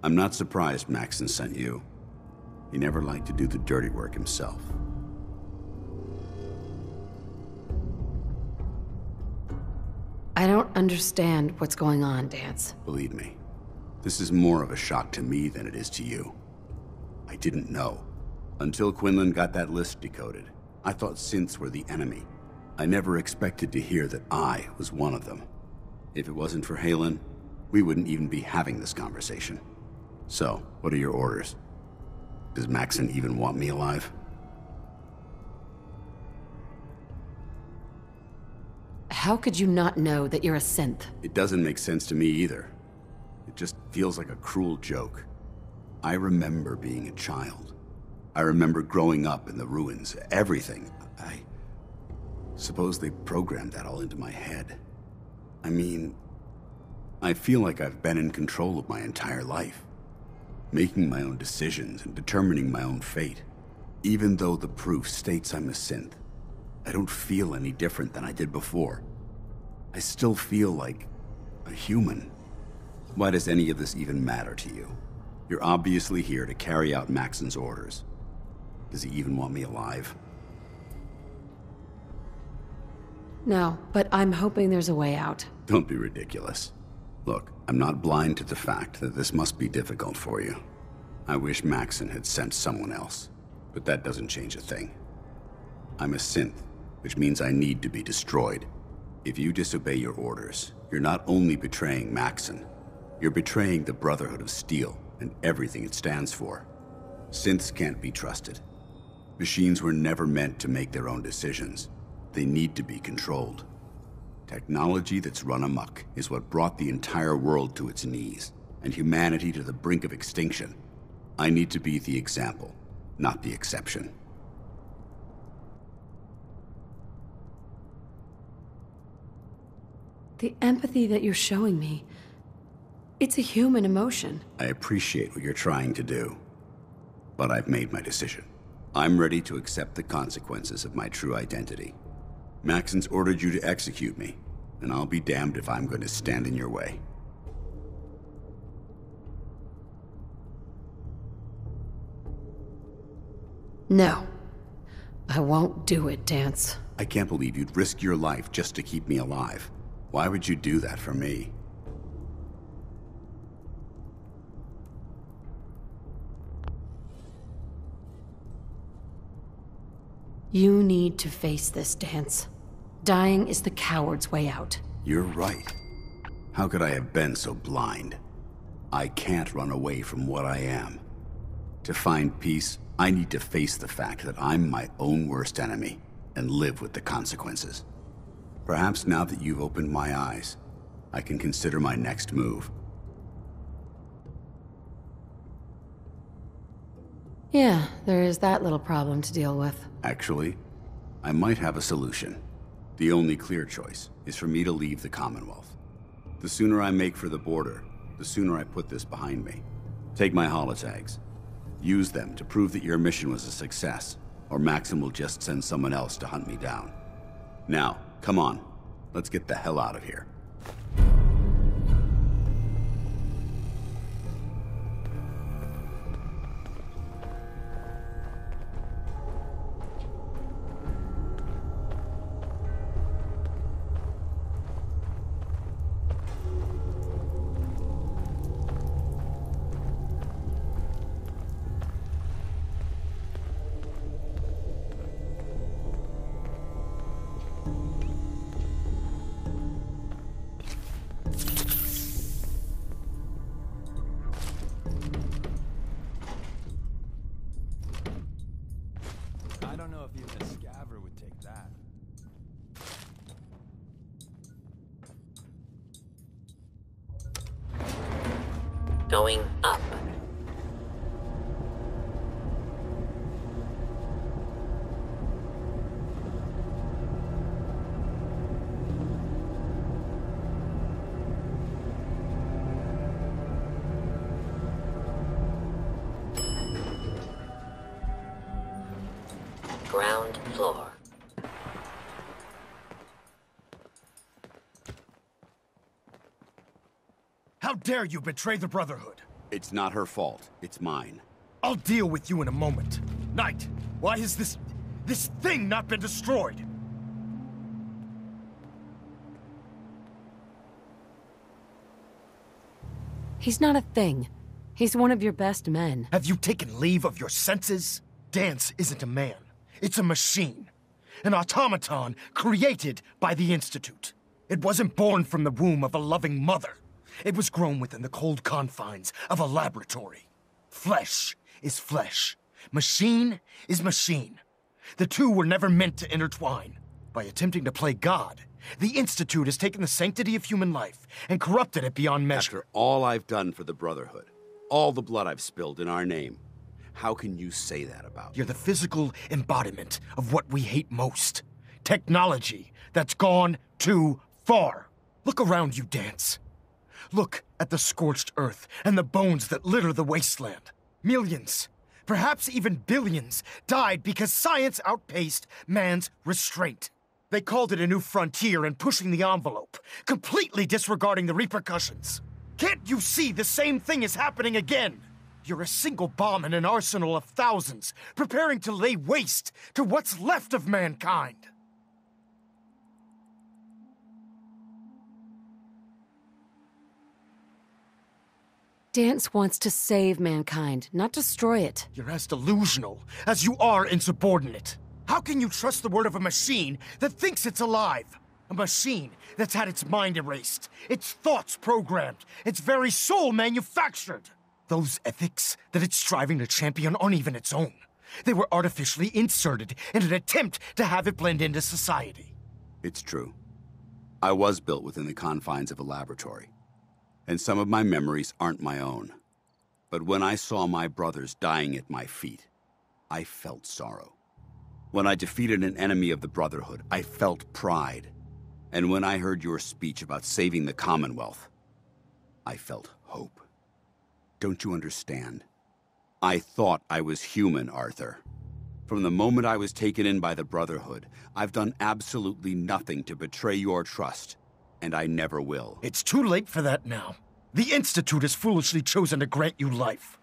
I'm not surprised Maxon sent you. He never liked to do the dirty work himself. I don't understand what's going on, Danse. Believe me, this is more of a shock to me than it is to you. I didn't know. Until Quinlan got that list decoded, I thought synths were the enemy. I never expected to hear that I was one of them. If it wasn't for Halen, we wouldn't even be having this conversation. So, what are your orders? Does Maxon even want me alive? How could you not know that you're a synth? It doesn't make sense to me either. It just feels like a cruel joke. I remember being a child. I remember growing up in the ruins, everything. I suppose they programmed that all into my head. I mean, I feel like I've been in control of my entire life, making my own decisions and determining my own fate. Even though the proof states I'm a synth, I don't feel any different than I did before. I still feel like a human. Why does any of this even matter to you? You're obviously here to carry out Maxon's orders. Does he even want me alive? No, but I'm hoping there's a way out. Don't be ridiculous. Look, I'm not blind to the fact that this must be difficult for you. I wish Maxon had sent someone else, but that doesn't change a thing. I'm a synth, which means I need to be destroyed. If you disobey your orders, you're not only betraying Maxon, you're betraying the Brotherhood of Steel and everything it stands for. Synths can't be trusted. Machines were never meant to make their own decisions. They need to be controlled. Technology that's run amok is what brought the entire world to its knees, and humanity to the brink of extinction. I need to be the example, not the exception. The empathy that you're showing me, it's a human emotion. I appreciate what you're trying to do, but I've made my decision. I'm ready to accept the consequences of my true identity. Maxon's ordered you to execute me, and I'll be damned if I'm going to stand in your way. No. I won't do it, Danse. I can't believe you'd risk your life just to keep me alive. Why would you do that for me? You need to face this, Danse. Dying is the coward's way out. You're right. How could I have been so blind? I can't run away from what I am. To find peace, I need to face the fact that I'm my own worst enemy and live with the consequences. Perhaps now that you've opened my eyes, I can consider my next move. Yeah, there is that little problem to deal with. Actually, I might have a solution. The only clear choice is for me to leave the Commonwealth. The sooner I make for the border, the sooner I put this behind me. Take my holotags. Use them to prove that your mission was a success, or Maxon will just send someone else to hunt me down. Now, come on. Let's get the hell out of here. I don't know if even a scaver would take that. Going up. Ground floor. How dare you betray the Brotherhood? It's not her fault. It's mine. I'll deal with you in a moment. Knight, why has this thing not been destroyed? He's not a thing. He's one of your best men. Have you taken leave of your senses? Danse isn't a man. It's a machine. An automaton created by the Institute. It wasn't born from the womb of a loving mother. It was grown within the cold confines of a laboratory. Flesh is flesh. Machine is machine. The two were never meant to intertwine. By attempting to play God, the Institute has taken the sanctity of human life and corrupted it beyond measure. After all I've done for the Brotherhood, all the blood I've spilled in our name, how can you say that about me? You're the physical embodiment of what we hate most. Technology that's gone too far. Look around you, Danse. Look at the scorched earth and the bones that litter the wasteland. Millions, perhaps even billions, died because science outpaced man's restraint. They called it a new frontier and pushing the envelope, completely disregarding the repercussions. Can't you see the same thing is happening again? You're a single bomb in an arsenal of thousands, preparing to lay waste to what's left of mankind. Danse wants to save mankind, not destroy it. You're as delusional as you are insubordinate. How can you trust the word of a machine that thinks it's alive? A machine that's had its mind erased, its thoughts programmed, its very soul manufactured. Those ethics that it's striving to champion aren't even its own. They were artificially inserted in an attempt to have it blend into society. It's true. I was built within the confines of a laboratory, and some of my memories aren't my own. But when I saw my brothers dying at my feet, I felt sorrow. When I defeated an enemy of the Brotherhood, I felt pride. And when I heard your speech about saving the Commonwealth, I felt hope. Don't you understand? I thought I was human, Arthur. From the moment I was taken in by the Brotherhood, I've done absolutely nothing to betray your trust, and I never will. It's too late for that now. The Institute has foolishly chosen to grant you life.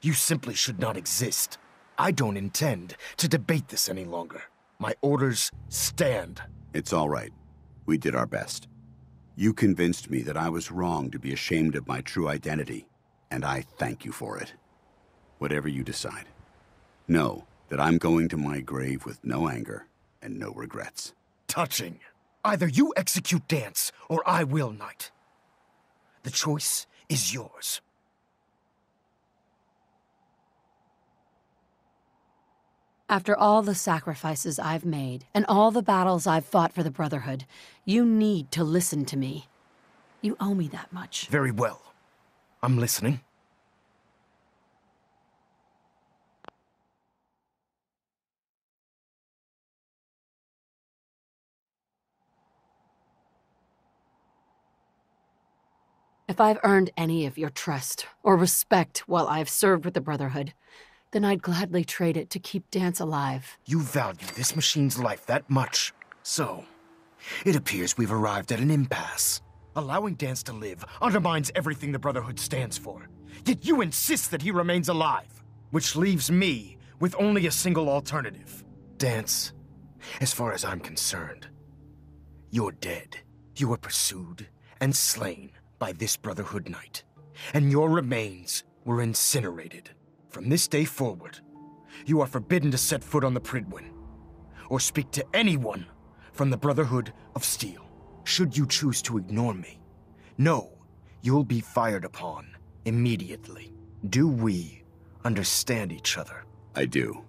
You simply should not exist. I don't intend to debate this any longer. My orders stand. It's all right. We did our best. You convinced me that I was wrong to be ashamed of my true identity, and I thank you for it. Whatever you decide, know that I'm going to my grave with no anger and no regrets. Touching. Either you execute Danse, or I will, Knight. The choice is yours. After all the sacrifices I've made, and all the battles I've fought for the Brotherhood, you need to listen to me. You owe me that much. Very well. I'm listening. If I've earned any of your trust or respect while I've served with the Brotherhood, then I'd gladly trade it to keep Danse alive. You value this machine's life that much. So, it appears we've arrived at an impasse. Allowing Danse to live undermines everything the Brotherhood stands for. Yet you insist that he remains alive, which leaves me with only a single alternative. Danse, as far as I'm concerned, you're dead. You were pursued and slain by this Brotherhood Knight, and your remains were incinerated. From this day forward, you are forbidden to set foot on the Prydwen, or speak to anyone from the Brotherhood of Steel. Should you choose to ignore me, know you'll be fired upon immediately. Do we understand each other? I do.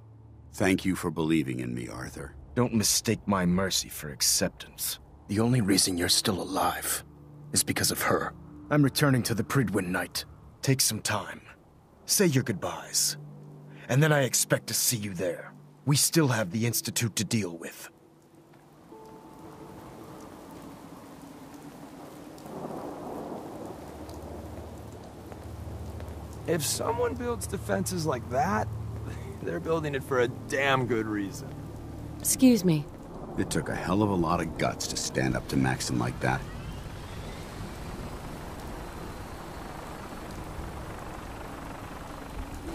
Thank you for believing in me, Arthur. Don't mistake my mercy for acceptance. The only reason you're still alive is because of her. I'm returning to the Prydwen Knight. Take some time. Say your goodbyes. And then I expect to see you there. We still have the Institute to deal with. If someone builds defenses like that, they're building it for a damn good reason. Excuse me. It took a hell of a lot of guts to stand up to Maxim like that.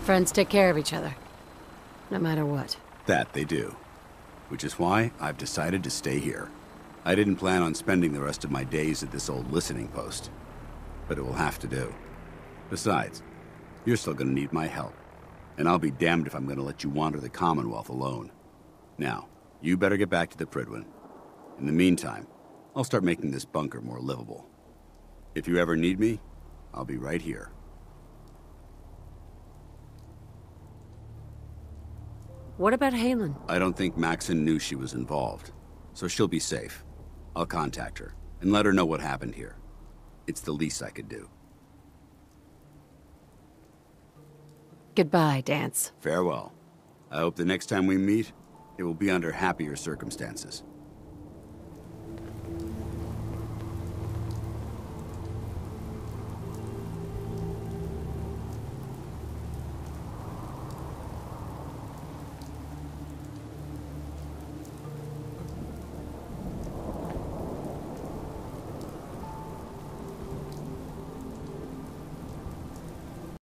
friends take care of each other. No matter what. That they do. Which is why I've decided to stay here. I didn't plan on spending the rest of my days at this old listening post. But it will have to do. Besides, you're still gonna need my help. And I'll be damned if I'm gonna let you wander the Commonwealth alone. Now, you better get back to the Prydwen. In the meantime, I'll start making this bunker more livable. If you ever need me, I'll be right here. What about Halen? I don't think Maxon knew she was involved, so she'll be safe. I'll contact her and let her know what happened here. It's the least I could do. Goodbye, Danse. Farewell. I hope the next time we meet, it will be under happier circumstances.